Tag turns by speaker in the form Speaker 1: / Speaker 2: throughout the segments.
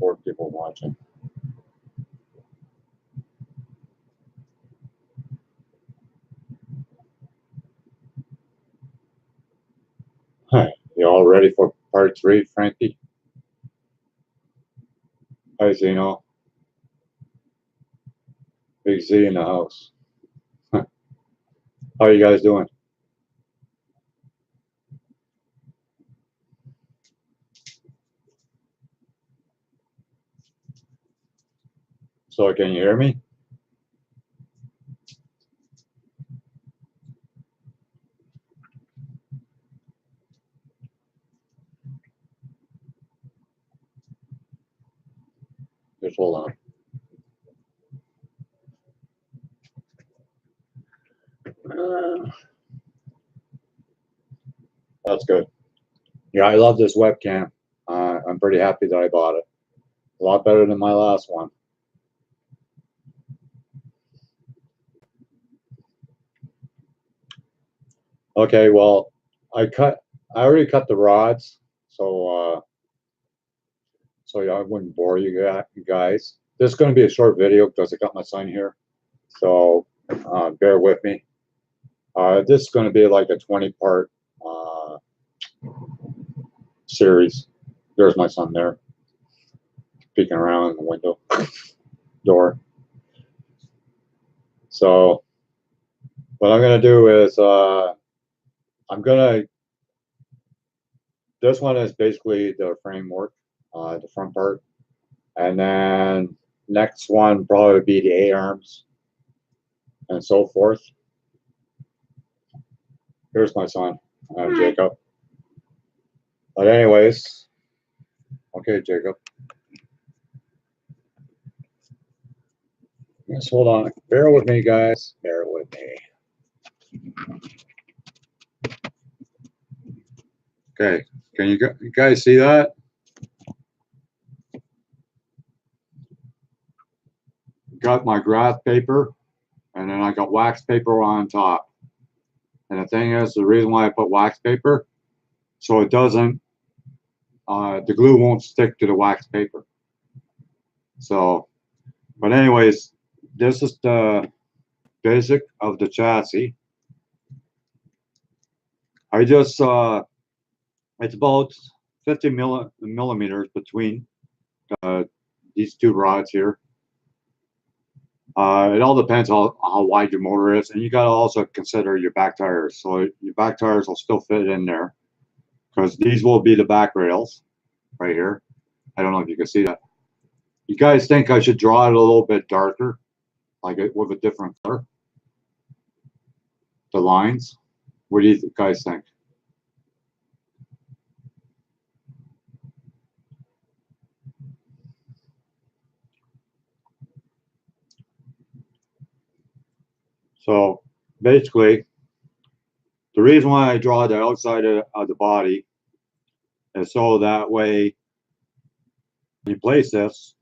Speaker 1: 4 people watching. Hi, you all ready for part 3, Frankie? Hi, Zeno. Big Z in the house. How are you guys doing? So, can you hear me? Just hold on. That's good. Yeah, I love this webcam. I'm pretty happy that I bought it. A lot better than my last one. Okay, well, I already cut the rods, so yeah, I wouldn't bore you guys. This is going to be a short video because I got my son here, so bear with me. This is going to be like a 20-part series. There's my son there, peeking around in the window door. So what I'm going to do is this one is basically the framework, the front part, and then next one probably be the A-arms and so forth. Here's my son, Jacob. But anyways, okay, Jacob. Just hold on. Bear with me, guys. Bear with me. Okay, can you guys see that? Got my graph paper, and then I got wax paper on top. And the thing is, the reason why I put wax paper, so it doesn't, the glue won't stick to the wax paper. So, but anyways, this is the basic of the chassis. I just, it's about 50 millimeters between these two rods here. It all depends on how wide your motor is, and you got to also consider your back tires. So your back tires will still fit in there because these will be the back rails right here. I don't know if you can see that. You guys think I should draw it a little bit darker, like it with a different color? The lines? What do you guys think? So basically, the reason why I draw the outside of the body is so that way when you place this,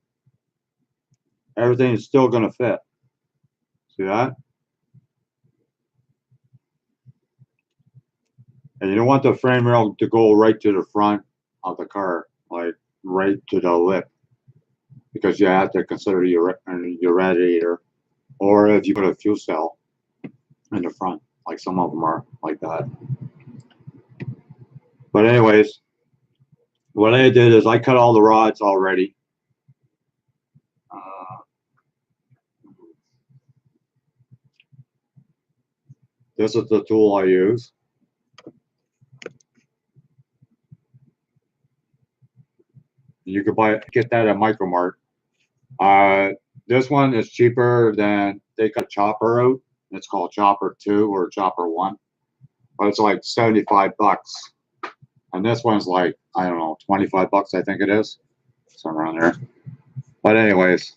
Speaker 1: everything is still going to fit. See that? And you don't want the frame rail to go right to the front of the car, like right to the lip, because you have to consider your radiator, or if you put a fuel cell in the front, like some of them are like that. But anyways, what I did is I cut all the rods already. This is the tool I use. You could get that at Micromart. This one is cheaper than they got Chopper out. It's called Chopper 2 or Chopper 1, but it's like 75 bucks. And this one's like, I don't know, 25 bucks, I think it is, somewhere around there. But anyways,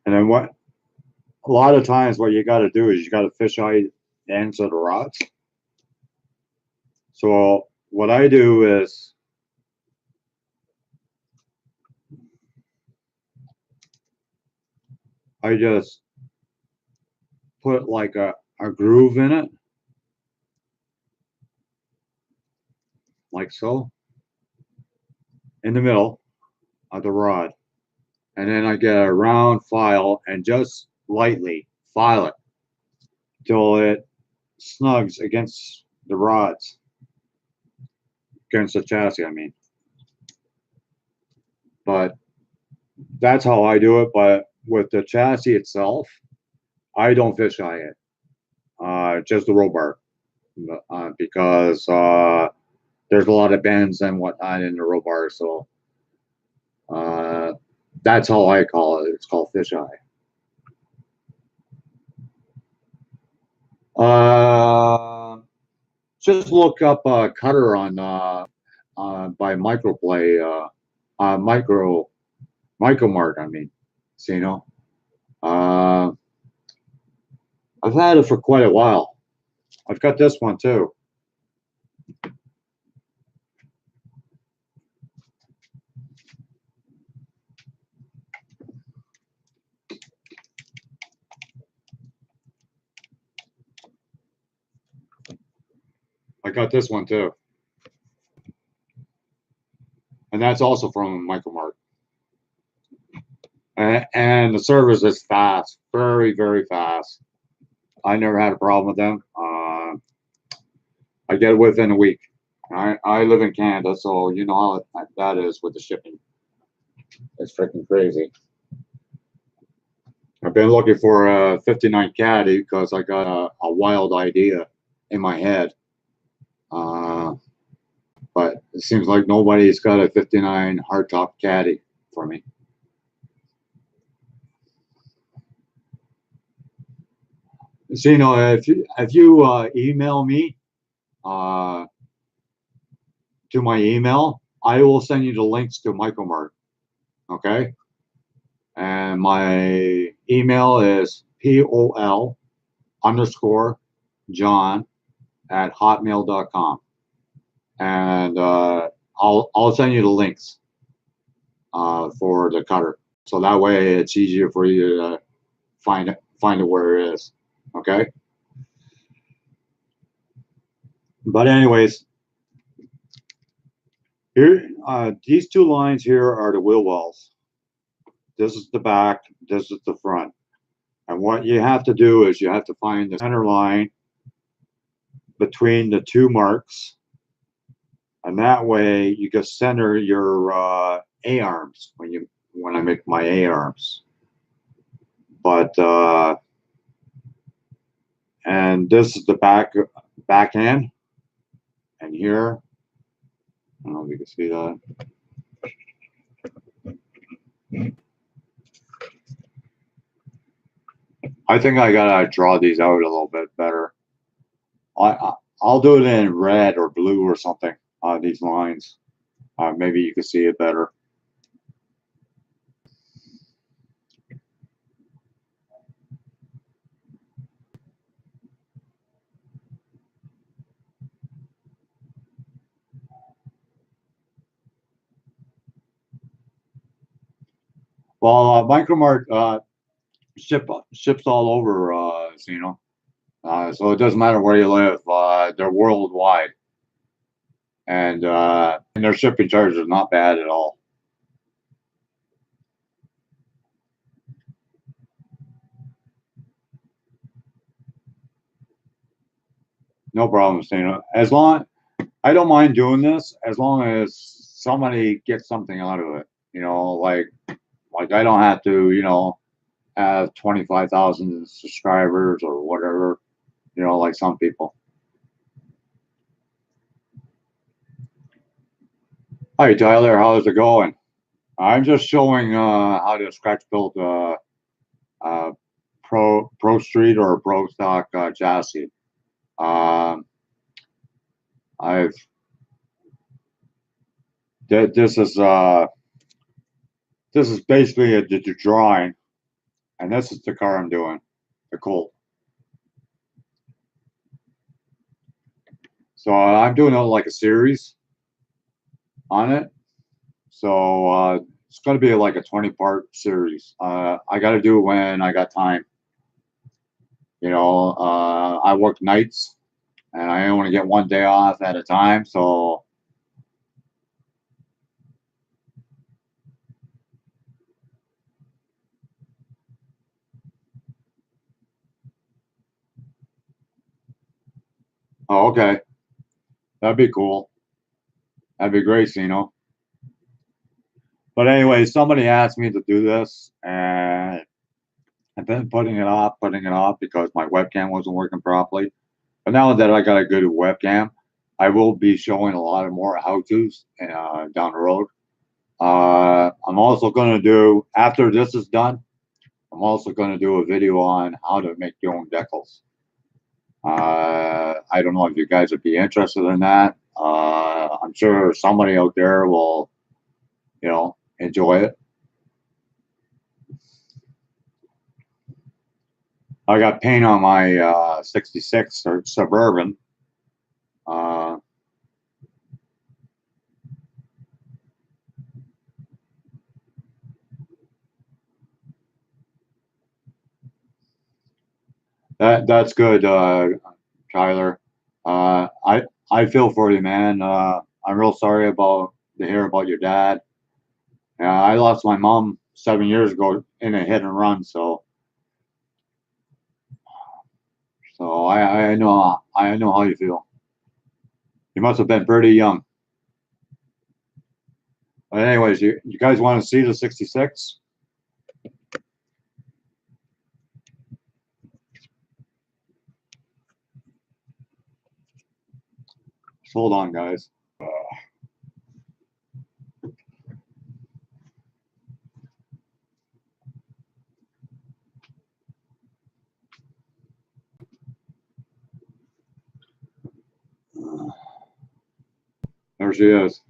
Speaker 1: and then a lot of times what you got to do is you got to fish eye the ends of the rods. So what I do is I just put like a groove in it, like so. in the middle of the rod. And then I get a round file and just lightly file it till it snugs against the rods, against the chassis, I mean. But that's how I do it. But with the chassis itself, I don't fisheye it, just the roll bar, because there's a lot of bends and whatnot in the roll bar. So that's how I call it. It's called fisheye. Just look up Cutter on by Microplay, Micromart. I mean, so, you know, I've had it for quite a while. I've got this one too. I got this one too. And that's also from Micromart. And the service is fast, very, very fast. I never had a problem with them. I get it within a week. I live in Canada, so you know how that is with the shipping. It's freaking crazy. I've been looking for a 59 Caddy because I got a wild idea in my head. But it seems like nobody's got a 59 hardtop Caddy for me. So, you know, if you email me to my email, I will send you the links to Micromart. Okay? And my email is pol_john@hotmail.com. And I'll send you the links for the cutter. So that way it's easier for you to find it where it is. Okay? But anyways, here, these two lines here are the wheel wells. This is the back, this is the front. And what you have to do is you have to find the center line between the two marks. And that way you can center your A-arms when I make my A-arms. But and this is the back end. And here, I don't know if you can see that. I think I gotta draw these out a little bit better. I'll do it in red or blue or something on these lines. Maybe you can see it better. Well, Micromart ships all over, you know. So it doesn't matter where you live. They're worldwide, and their shipping charges are not bad at all. No problem, Stina. As long I don't mind doing this, as long as somebody gets something out of it. You know, like I don't have to, you know, have 25,000 subscribers or whatever. You know, like some people. Hi Tyler, how's it going? I'm just showing how to scratch build Pro Street or Pro Stock chassis. I've this is basically the drawing, and this is the car I'm doing, the Colt. So I'm doing like a series on it. So it's going to be like a 20-part series. I got to do it when I got time. You know, I work nights, and I only get one day off at a time. So Oh, okay. That'd be cool. That'd be great, Sino. But anyway, somebody asked me to do this, and I've been putting it off because my webcam wasn't working properly. But now that I got a good webcam, I will be showing a lot of more how-tos down the road. I'm also going to do, after this is done, I'm also going to do a video on how to make your own decals. I don't know if you guys would be interested in that. I'm sure somebody out there will, enjoy it. I got paint on my 66 or Suburban. Uh, that's good, Tyler. I feel for you, man. I'm real sorry to hear about your dad. I lost my mom 7 years ago in a hit and run, so I know how you feel. You must have been pretty young. But anyways, you guys want to see the 66? Just hold on, guys. There she is.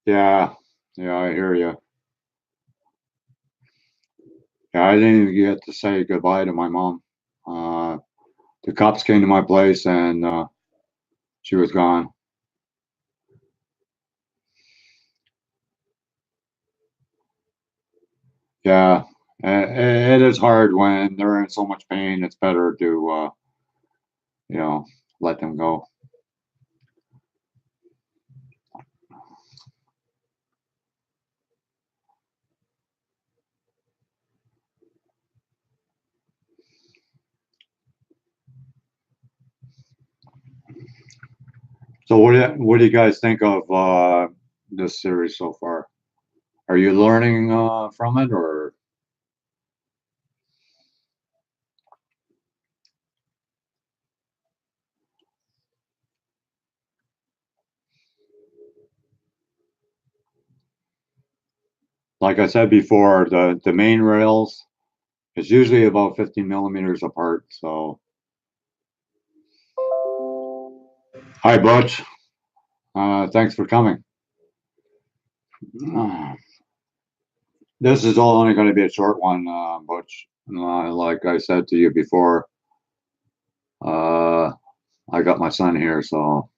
Speaker 1: Yeah, yeah, I hear you. Yeah, I didn't even get to say goodbye to my mom. Uh, the cops came to my place and she was gone. Yeah, it is hard when they're in so much pain. It's better to, you know, let them go. So, what do you guys think of this series so far? Are you learning from it, or like I said before, the main rails is usually about 15 millimeters apart. So, hi, Butch. Thanks for coming. This is all only going to be a short one, Butch. Like I said to you before, uh, I got my son here, so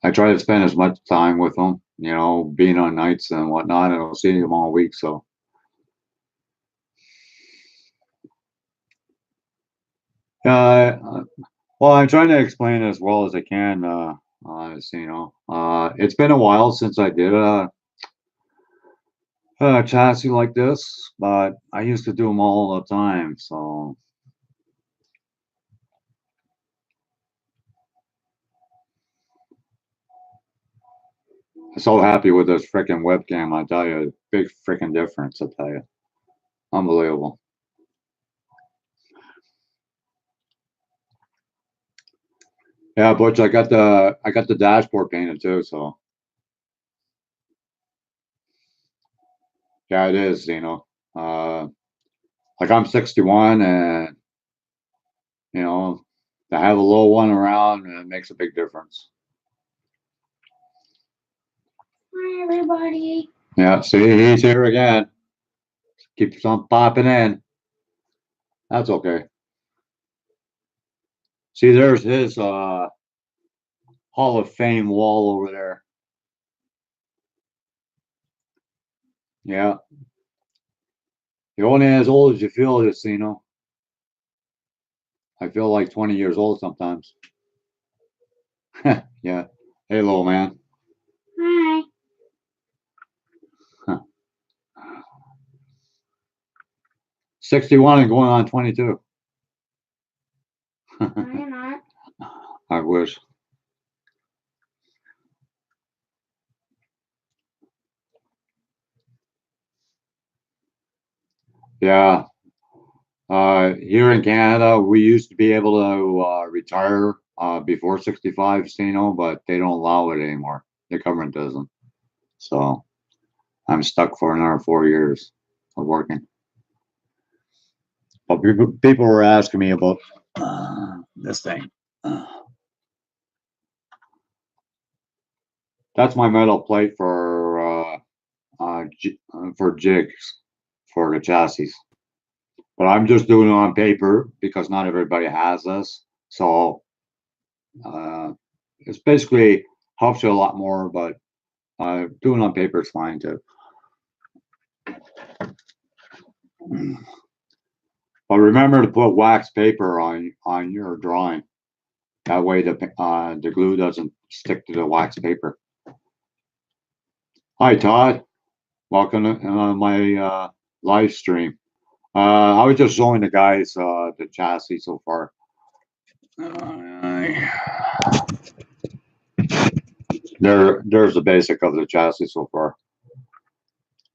Speaker 1: I try to spend as much time with him, being on nights and whatnot, and I'll see him all week. So, uh, well, I'm trying to explain as well as I can. It's been a while since I did a chassis like this, but I used to do them all the time. So I'm so happy with this freaking webcam. I tell you, big freaking difference. I tell you, unbelievable. Yeah, Butch, I got the dashboard painted too. So yeah, it is. Uh, like I'm 61, and you know, to have a little one around, it makes a big difference.
Speaker 2: Hi, everybody.
Speaker 1: Yeah, see, he's here again. Keeps on popping in. That's okay. See, there's his Hall of Fame wall over there. Yeah. You're only as old as you feel, just so you know. I feel like 20 years old sometimes. Yeah. Hey, little man.
Speaker 2: Hi.
Speaker 1: Huh. 61 and going on 22.
Speaker 2: No, you're not.
Speaker 1: I wish. Yeah. Here in Canada, we used to be able to retire before 65, you know, but they don't allow it anymore. The government doesn't. So I'm stuck for another 4 years of working. But people were asking me about this thing. That's my metal plate for jigs for the chassis. But I'm just doing it on paper because not everybody has this. So uh, it's basically helps you a lot more, but doing it on paper is fine too. But remember to put wax paper on your drawing. That way the glue doesn't stick to the wax paper. Hi Todd, welcome to my live stream. I was just showing the guys the chassis so far. There's the basic of the chassis so far.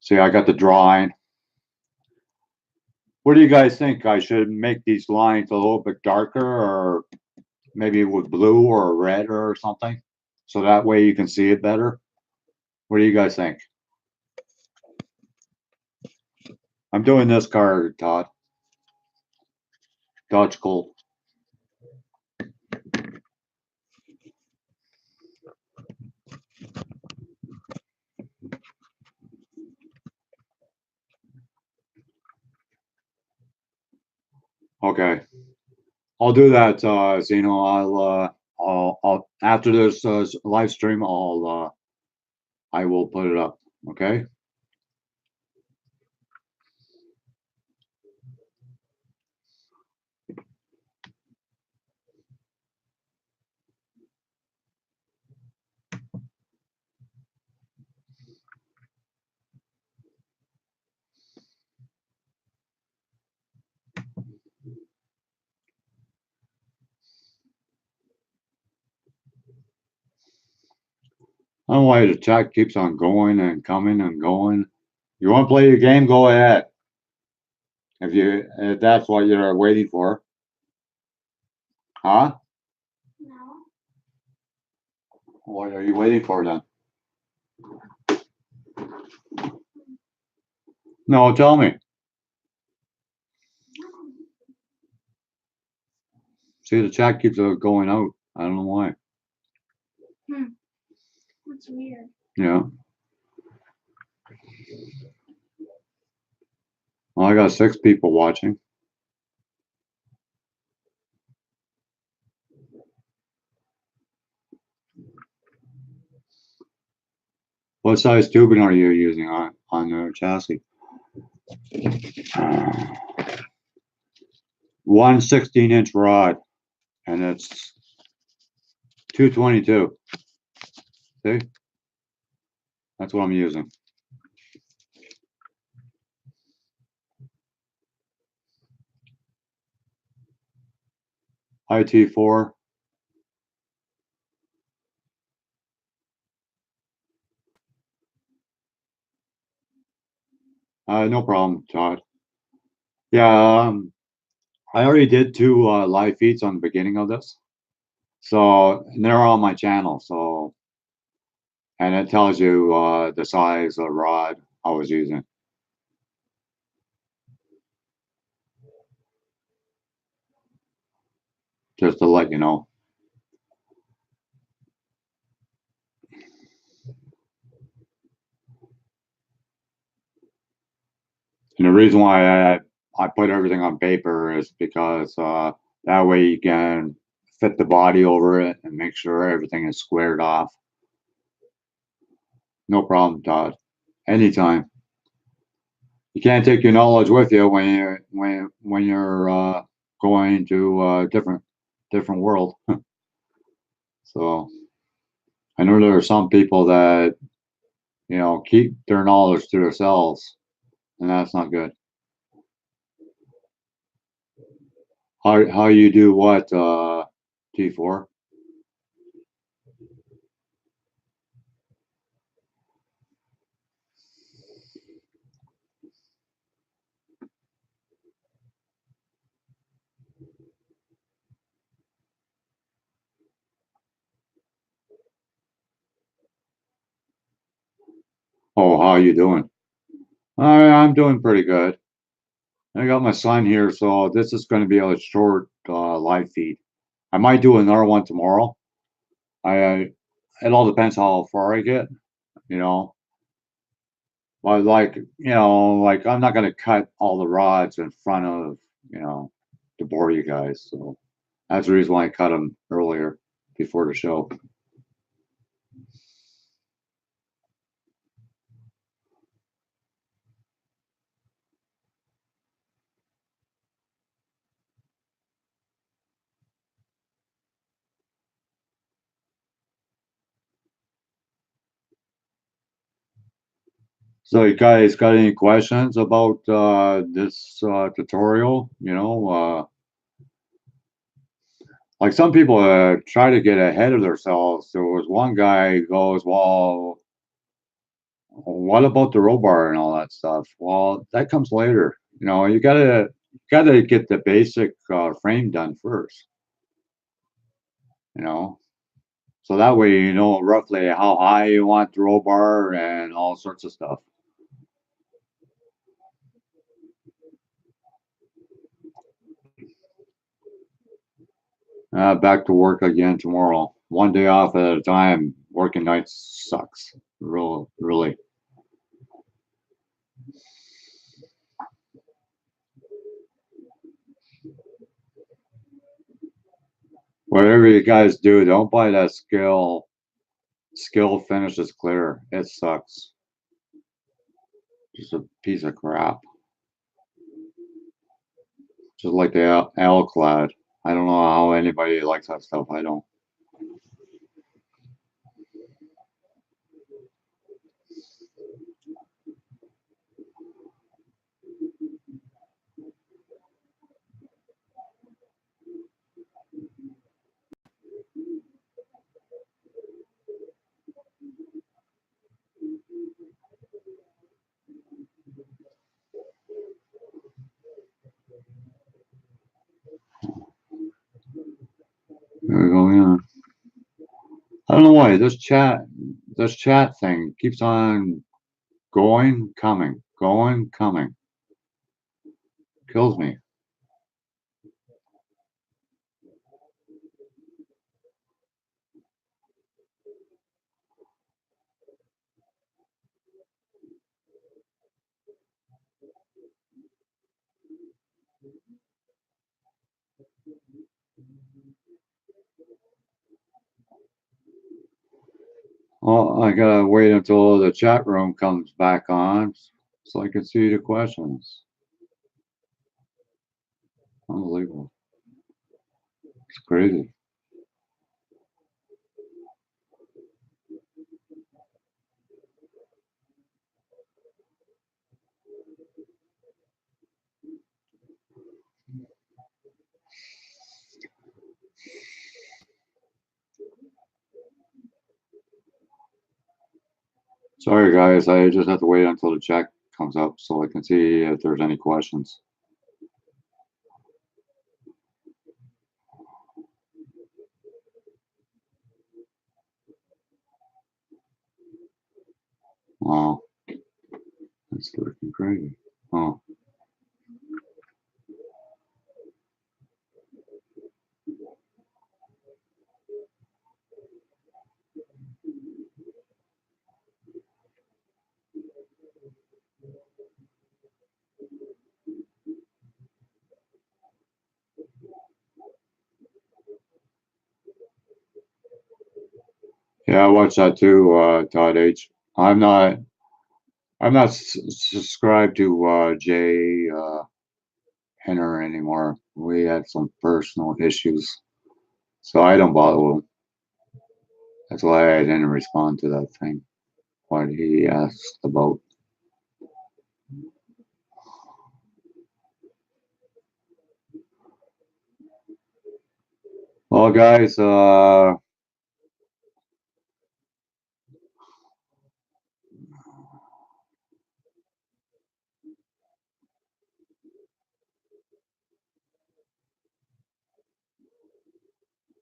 Speaker 1: See, I got the drawing. What do you guys think? I should make these lines a little bit darker, or maybe with blue or red or something, so that way you can see it better. What do you guys think? I'm doing this car, Todd. Dodge Colt. Okay, I'll do that, Zeno. I'll after this live stream, I will put it up. Okay. I don't know why the chat keeps on going and coming and going. You want to play your game? Go ahead. If that's what you're waiting for, huh?
Speaker 2: No.
Speaker 1: What are you waiting for then? No, tell me. See, the chat keeps going out. I don't know why.
Speaker 2: That's weird.
Speaker 1: Yeah. Well, I got 6 people watching. What size tubing are you using on your chassis? 1 16-inch rod, and it's 222. See? That's what I'm using. IT4. No problem, Todd. Yeah, I already did 2 live feeds on the beginning of this. So, and they're on my channel. So, and it tells you the size of rod I was using. Just to let you know. And the reason why I put everything on paper is because that way you can fit the body over it and make sure everything is squared off. No problem, Todd. Anytime. You can't take your knowledge with you when you're going to a different world. So I know there are some people that keep their knowledge to themselves, and that's not good. How you do what, T4? Oh, how you doing? I'm doing pretty good. I got my son here, so this is going to be a short live feed. I might do another one tomorrow. I It all depends how far I get, you know. But like I'm not going to cut all the rods in front of to bore you guys. So that's the reason why I cut them earlier before the show. So you guys got any questions about this tutorial? Like some people try to get ahead of themselves. There was one guy who goes, "Well, what about the roll bar and all that stuff?" Well, that comes later. You gotta get the basic frame done first. You know, so that way you know roughly how high you want the roll bar and all sorts of stuff. Back to work again tomorrow. One day off at a time. Working nights sucks. Really. Whatever you guys do, don't buy that skill finishes clear. It sucks. Just a piece of crap. Just like the Alclad. I don't know how anybody likes that stuff. I don't. There we go. Yeah. I don't know why this chat thing keeps on going, coming, going, coming. Kills me. Well, I gotta wait until the chat room comes back on so I can see the questions. Unbelievable. It's crazy. Sorry, guys. I just have to wait until the chat comes up so I can see if there's any questions. Oh, that's freaking crazy. Oh, Yeah, I watched that too, Todd H. I'm not subscribed to Jay Henner anymore. We had some personal issues, so I don't bother with him. That's why I didn't respond to that thing, what he asked about. Well, guys,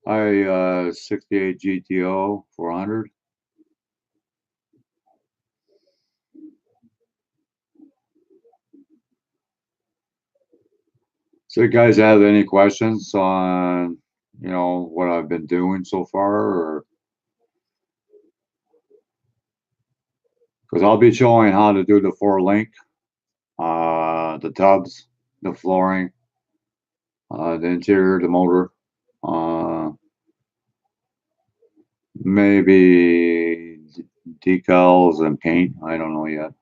Speaker 1: I 68 GTO 400. So, you guys have any questions on, what I've been doing so far, or because I'll be showing how to do the 4-link, the tubs, the flooring, the interior, the motor, maybe decals and paint. I don't know yet.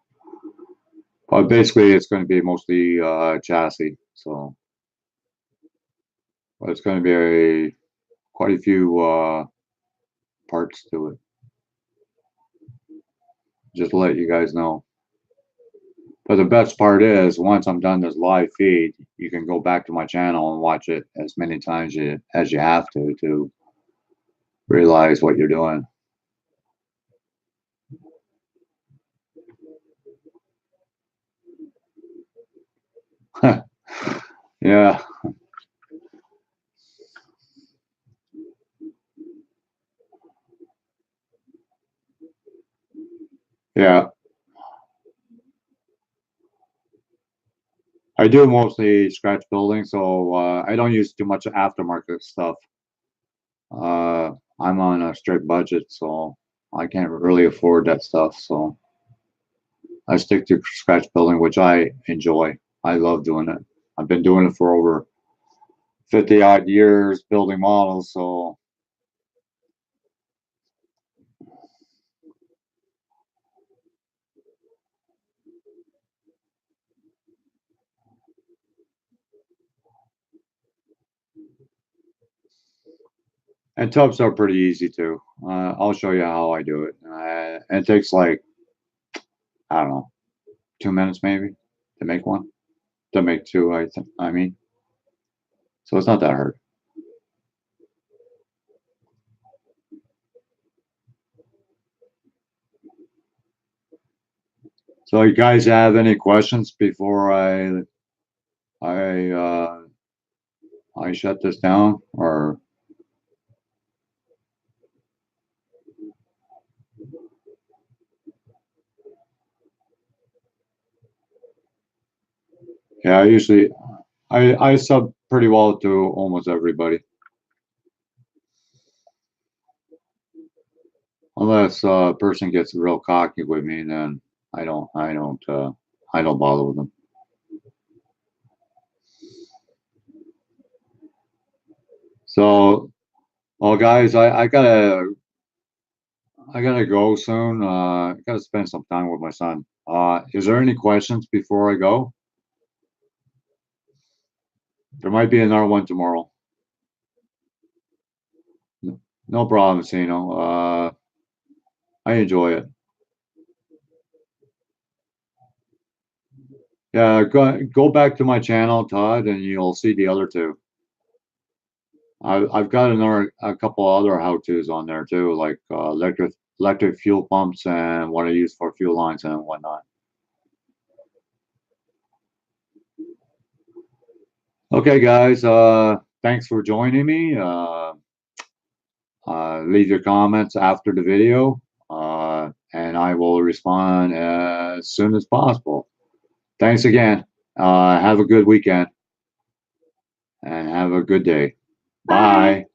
Speaker 1: But basically, it's going to be mostly chassis. So, but it's going to be quite a few parts to it. Just to let you guys know. But the best part is, once I'm done this live feed, you can go back to my channel and watch it as many times as you have to realize what you're doing. Yeah. Yeah. I do mostly scratch building, so I don't use too much aftermarket stuff. I'm on a strict budget, so I can't really afford that stuff. So I stick to scratch building, which I enjoy. I love doing it. I've been doing it for over 50 odd years building models, so and tubs are pretty easy too. I'll show you how I do it. It takes like, I don't know, 2 minutes maybe to make one, to make two. I mean, so it's not that hard. So, you guys have any questions before I uh, I shut this down? Or yeah, I usually I sub pretty well to almost everybody, unless a person gets real cocky with me, then I don't bother with them. So, well, guys, I gotta go soon. I gotta spend some time with my son. Is there any questions before I go? There might be another one tomorrow. No problem, Sino. I enjoy it. Yeah, go back to my channel, Todd, and you'll see the other two. I've got a couple other how-tos on there too, like electric fuel pumps and what I use for fuel lines and whatnot. Okay, guys. Thanks for joining me. Leave your comments after the video, and I will respond as soon as possible. Thanks again. Have a good weekend and have a good day. Bye.